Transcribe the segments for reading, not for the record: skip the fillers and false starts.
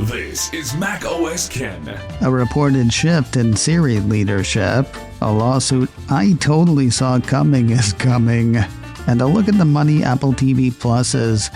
This is Mac OS Ken. A reported shift in Siri leadership, a lawsuit I totally saw coming is coming, and a look at the money Apple TV Plus is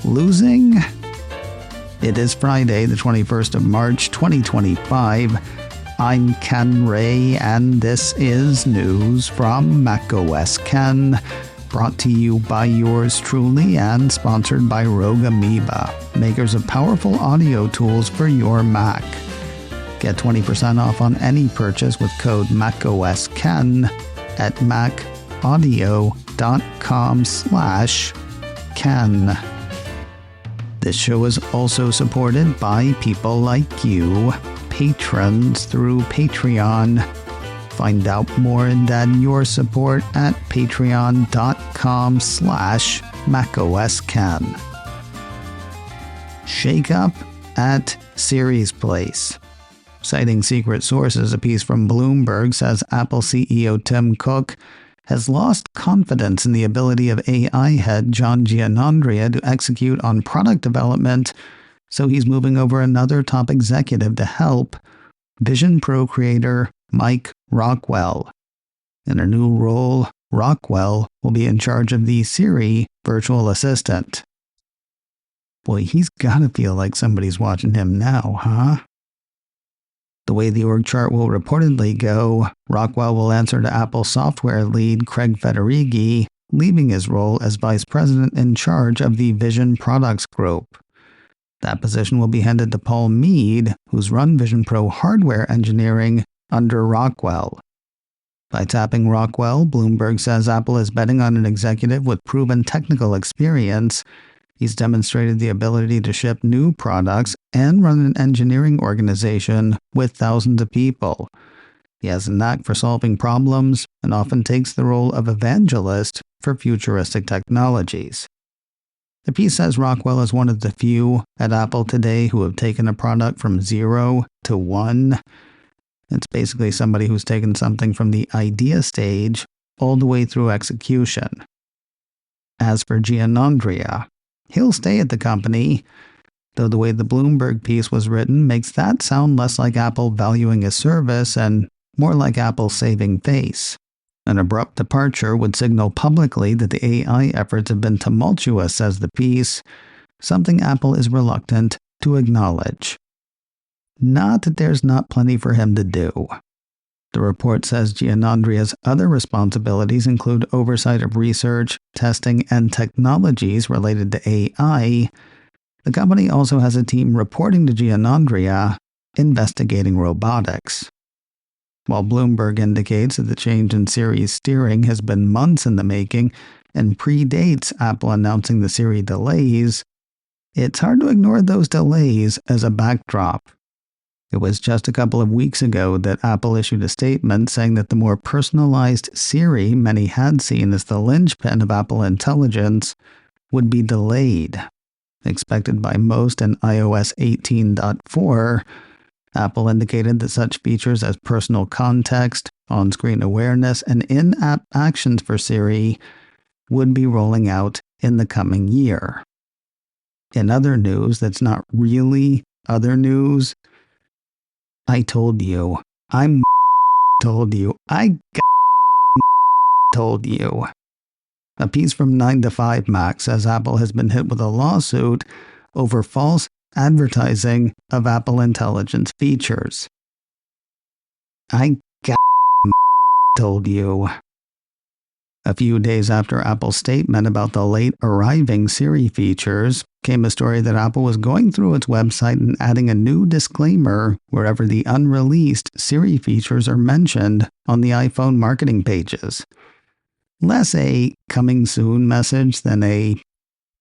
losing. It is Friday, the 21st of March, 2025. I'm Ken Ray, and this is news from Mac OS Ken, brought to you by yours truly and sponsored by Rogue Amoeba, makers of powerful audio tools for your Mac. Get 20% off on any purchase with code MacOSKen at macaudio.com/Ken. This show is also supported by people like you, patrons through Patreon. Find out more and add your support at patreon.com/MacOSKen. Shake up at Siri's place. Citing secret sources, a piece from Bloomberg says Apple CEO Tim Cook has lost confidence in the ability of AI head John Giannandrea to execute on product development, so he's moving over another top executive to help, Vision Pro creator Mike Rockwell. In a new role, Rockwell will be in charge of the Siri virtual assistant. Boy, he's gotta feel like somebody's watching him now, huh? The way the org chart will reportedly go, Rockwell will answer to Apple software lead Craig Federighi, leaving his role as vice president in charge of the Vision Products Group. That position will be handed to Paul Mead, who's run Vision Pro hardware engineering under Rockwell. By tapping Rockwell, Bloomberg says Apple is betting on an executive with proven technical experience. He's demonstrated the ability to ship new products and run an engineering organization with thousands of people. He has a knack for solving problems and often takes the role of evangelist for futuristic technologies. The piece says Rockwell is one of the few at Apple today who have taken a product from 0 to 1. It's basically somebody who's taken something from the idea stage all the way through execution. As for Giannandrea, he'll stay at the company, though the way the Bloomberg piece was written makes that sound less like Apple valuing his service and more like Apple saving face. An abrupt departure would signal publicly that the AI efforts have been tumultuous, says the piece, something Apple is reluctant to acknowledge. Not that there's not plenty for him to do. The report says Giannandrea's other responsibilities include oversight of research, testing, and technologies related to AI. The company also has a team reporting to Giannandrea, investigating robotics. While Bloomberg indicates that the change in Siri's steering has been months in the making and predates Apple announcing the Siri delays, it's hard to ignore those delays as a backdrop. It was just a couple of weeks ago that Apple issued a statement saying that the more personalized Siri many had seen as the linchpin of Apple Intelligence would be delayed. Expected by most in iOS 18.4, Apple indicated that such features as personal context, on-screen awareness, and in-app actions for Siri would be rolling out in the coming year. In other news that's not really other news, I told you. I told you. I told you. A piece from 9 to 5 Mac says Apple has been hit with a lawsuit over false advertising of Apple Intelligence features. I told you. A few days after Apple's statement about the late arriving Siri features, came a story that Apple was going through its website and adding a new disclaimer wherever the unreleased Siri features are mentioned on the iPhone marketing pages. Less a coming soon message than a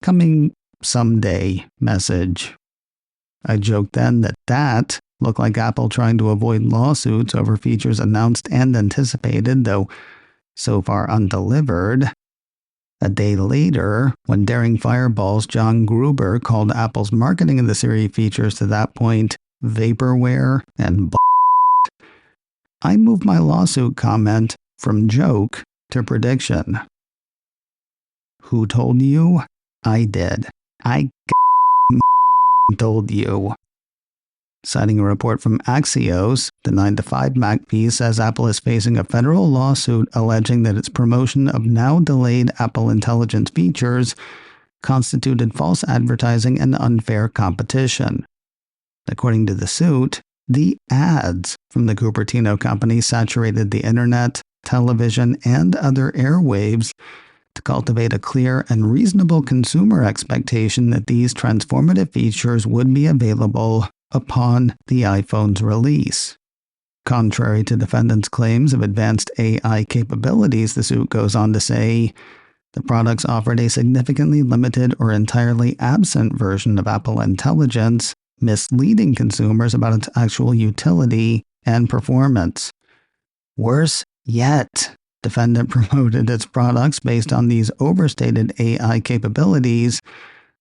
coming someday message. I joked then that looked like Apple trying to avoid lawsuits over features announced and anticipated, though so far undelivered. A day later, when daring fireballs John Gruber called Apple's marketing of the Siri features to that point vaporware and I moved my lawsuit comment from joke to prediction. Who told you? I did. I told you. Citing a report from Axios, the 9 to 5 Mac piece says Apple is facing a federal lawsuit alleging that its promotion of now-delayed Apple Intelligence features constituted false advertising and unfair competition. According to the suit, the ads from the Cupertino company saturated the internet, television, and other airwaves to cultivate a clear and reasonable consumer expectation that these transformative features would be available upon the iPhone's release. Contrary to defendants' claims of advanced AI capabilities, the suit goes on to say, the products offered a significantly limited or entirely absent version of Apple Intelligence, misleading consumers about its actual utility and performance. Worse yet, defendant promoted its products based on these overstated AI capabilities,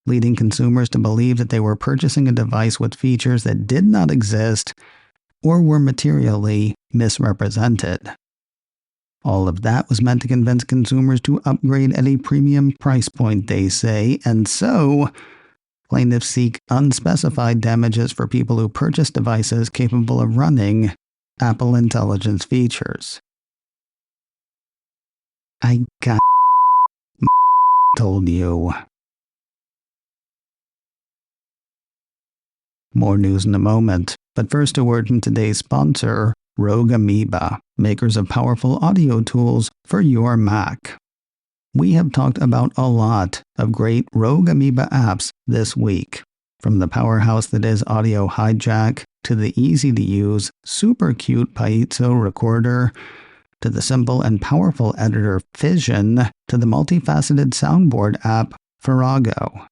leading consumers to believe that they were purchasing a device with features that did not exist or were materially misrepresented. All of that was meant to convince consumers to upgrade at a premium price point, they say, and so plaintiffs seek unspecified damages for people who purchase devices capable of running Apple Intelligence features. I told you. More news in a moment, but first a word from today's sponsor, Rogue Amoeba, makers of powerful audio tools for your Mac. We have talked about a lot of great Rogue Amoeba apps this week, from the powerhouse that is Audio Hijack, to the easy-to-use, super cute Piezo recorder, to the simple and powerful editor Fission, to the multifaceted soundboard app Farrago.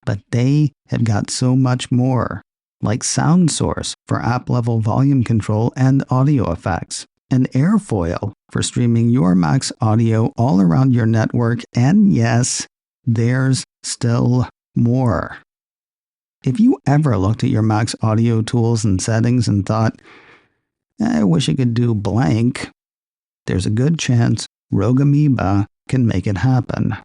But they have got so much more, like Sound Source for app-level volume control and audio effects, and Airfoil for streaming your Mac's audio all around your network, and yes, there's still more. If you ever looked at your Mac's audio tools and settings and thought, I wish it could do blank, there's a good chance Rogue Amoeba can make it happen.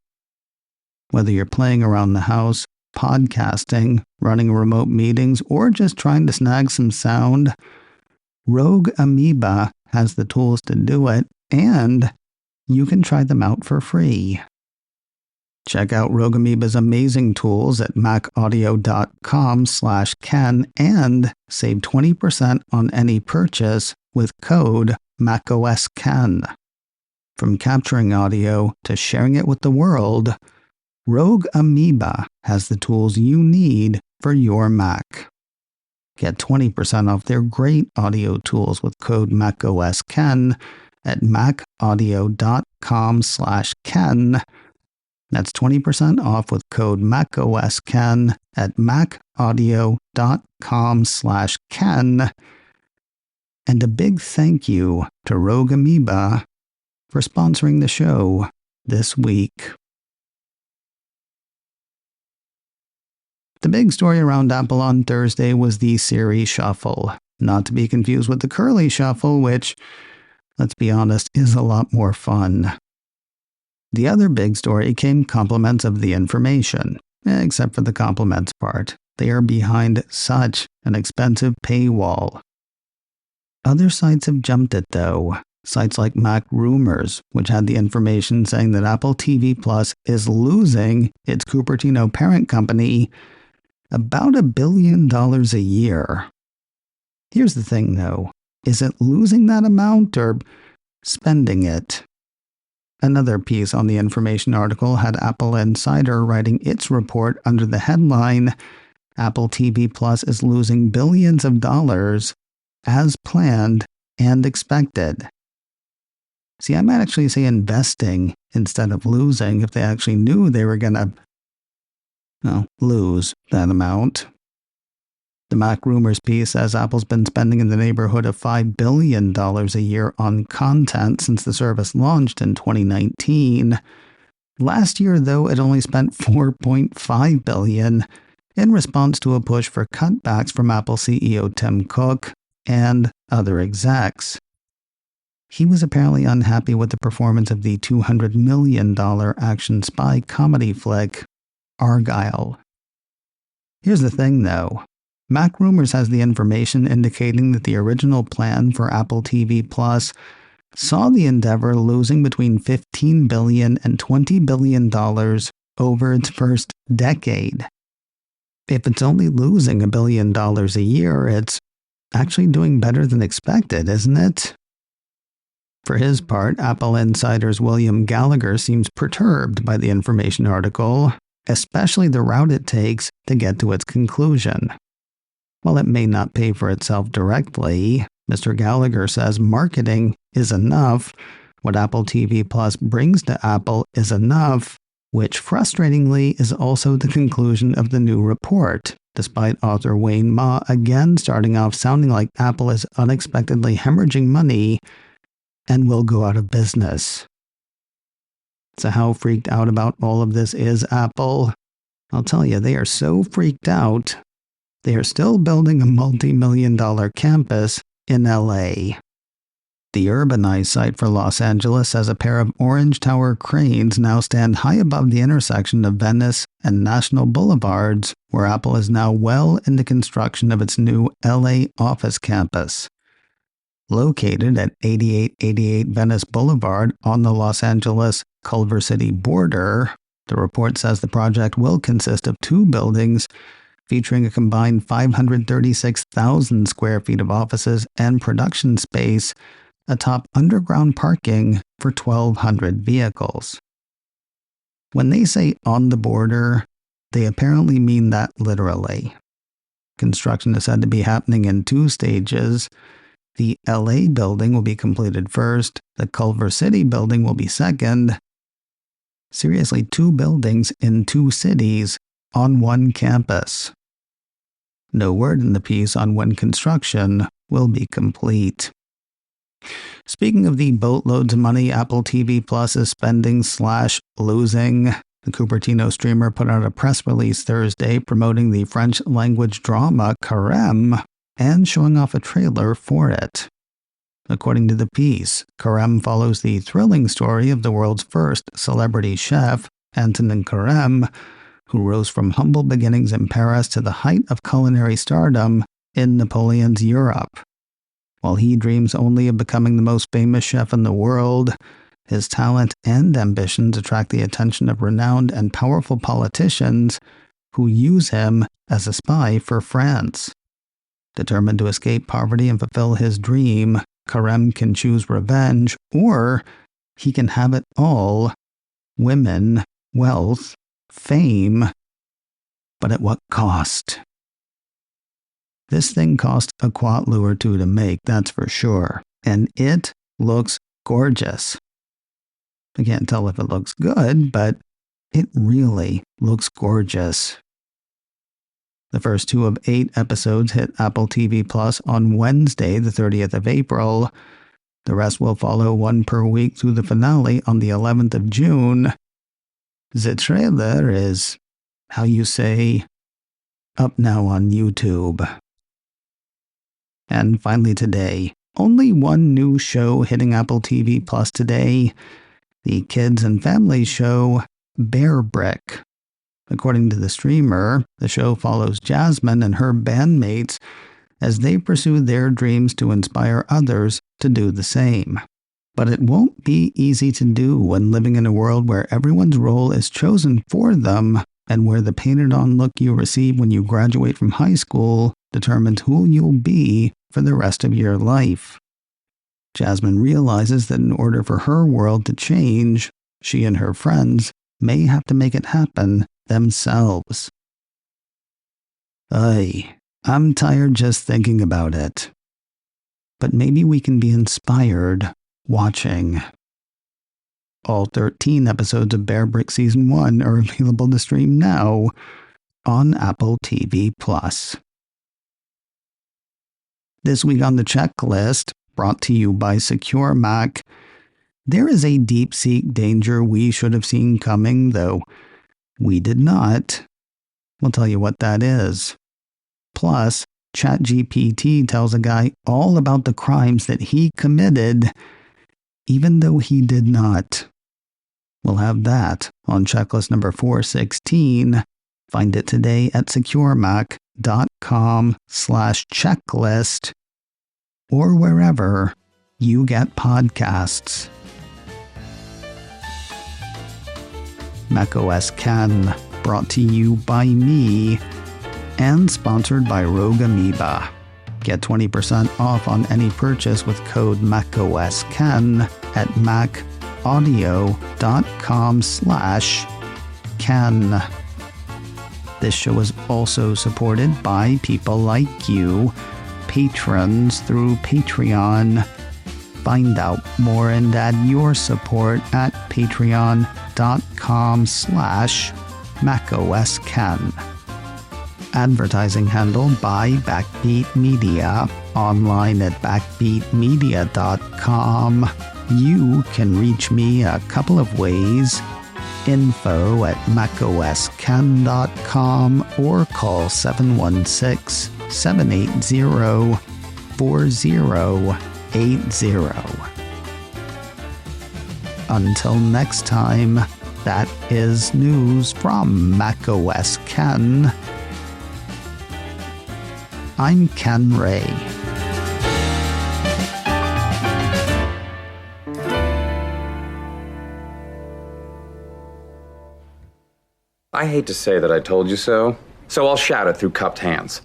Whether you're playing around the house, podcasting, running remote meetings, or just trying to snag some sound, Rogue Amoeba has the tools to do it, and you can try them out for free. Check out Rogue Amoeba's amazing tools at macaudio.com/Ken and save 20% on any purchase with code MacOSKen. From capturing audio to sharing it with the world, Rogue Amoeba has the tools you need for your Mac. Get 20% off their great audio tools with code MacOSKen at macaudio.com/Ken. That's 20% off with code MacOSKen at macaudio.com/Ken. And a big thank you to Rogue Amoeba for sponsoring the show this week. The big story around Apple on Thursday was the Siri Shuffle, not to be confused with the Curly Shuffle, which, let's be honest, is a lot more fun. The other big story came compliments of the information, except for the compliments part. They are behind such an expensive paywall. Other sites have jumped it though. Sites like Mac Rumors, which had the information saying that Apple TV Plus is losing its Cupertino parent company about $1 billion a year. Here's the thing though, is it losing that amount or spending it? Another piece on the information article had Apple Insider writing its report under the headline, Apple TV Plus is losing billions of dollars as planned and expected. See, I might actually say investing instead of losing if they actually knew they were going to lose that amount. The Mac Rumors piece says Apple's been spending in the neighborhood of $5 billion a year on content since the service launched in 2019. Last year, though, it only spent $4.5 billion in response to a push for cutbacks from Apple CEO Tim Cook and other execs. He was apparently unhappy with the performance of the $200 million action spy comedy flick, Argyle. Here's the thing, though. Mac Rumors has the information indicating that the original plan for Apple TV Plus saw the endeavor losing between $15 billion and $20 billion over its first decade. If it's only losing $1 billion a year, it's actually doing better than expected, isn't it? For his part, Apple insiders William Gallagher seems perturbed by the information article, especially the route it takes to get to its conclusion. While it may not pay for itself directly, Mr. Gallagher says marketing is enough. What Apple TV Plus brings to Apple is enough, which frustratingly is also the conclusion of the new report, despite author Wayne Ma again starting off sounding like Apple is unexpectedly hemorrhaging money and will go out of business. So how freaked out about all of this is Apple? I'll tell you, they are so freaked out, they are still building a multi-million-dollar campus in LA. The urbanized site for Los Angeles has a pair of orange tower cranes now stand high above the intersection of Venice and National Boulevards, where Apple is now well into construction of its new LA office campus. Located at 8888 Venice Boulevard on the Los Angeles-Culver City border, the report says the project will consist of 2 buildings featuring a combined 536,000 square feet of offices and production space atop underground parking for 1,200 vehicles. When they say on the border, they apparently mean that literally. Construction is said to be happening in 2 stages. The LA building will be completed first, the Culver City building will be second. Seriously, 2 buildings in 2 cities on 1 campus. No word in the piece on when construction will be complete. Speaking of the boatloads of money Apple TV Plus is spending/losing, the Cupertino streamer put out a press release Thursday promoting the French-language drama Carême and showing off a trailer for it. According to the piece, Carême follows the thrilling story of the world's first celebrity chef, Antonin Carême, who rose from humble beginnings in Paris to the height of culinary stardom in Napoleon's Europe. While he dreams only of becoming the most famous chef in the world, his talent and ambitions attract the attention of renowned and powerful politicians who use him as a spy for France. Determined to escape poverty and fulfill his dream, Carême can choose revenge, or he can have it all: women, wealth, fame. But at what cost? This thing cost a quatloon or two to make, that's for sure. And it looks gorgeous. I can't tell if it looks good, but it really looks gorgeous. The first 2 of 8 episodes hit Apple TV Plus on Wednesday, the 30th of April. The rest will follow 1 per week through the finale on the 11th of June. The trailer is, how you say, up now on YouTube. And finally today, only 1 new show hitting Apple TV Plus today: the kids and family show RBRICK. According to the streamer, the show follows Jasmine and her bandmates as they pursue their dreams to inspire others to do the same. But it won't be easy to do when living in a world where everyone's role is chosen for them and where the painted-on look you receive when you graduate from high school determines who you'll be for the rest of your life. Jasmine realizes that in order for her world to change, she and her friends may have to make it happen themselves. I'm tired just thinking about it. But maybe we can be inspired watching. All 13 episodes of RBRICK Season 1 are available to stream now on Apple TV+. This week on the checklist, brought to you by Secure Mac, there is a DeepSeek danger we should have seen coming, though we did not. We'll tell you what that is. Plus, ChatGPT tells a guy all about the crimes that he committed, even though he did not. We'll have that on checklist number 416. Find it today at securemac.com. macOSken.com/checklist or wherever you get podcasts. macOS Ken, brought to you by me and sponsored by Rogue Amoeba. Get 20% off on any purchase with code macOSken at macaudio.com/Ken. This show is also supported by people like you, patrons through Patreon. Find out more and add your support at patreon.com/macOSken. Advertising handled by Backbeat Media, online at backbeatmedia.com. You can reach me a couple of ways. Info at macosken.com or call 716-780-4080. Until next time, that is news from macOS Ken. I'm Ken Ray. I hate to say that I told you so, so I'll shout it through cupped hands.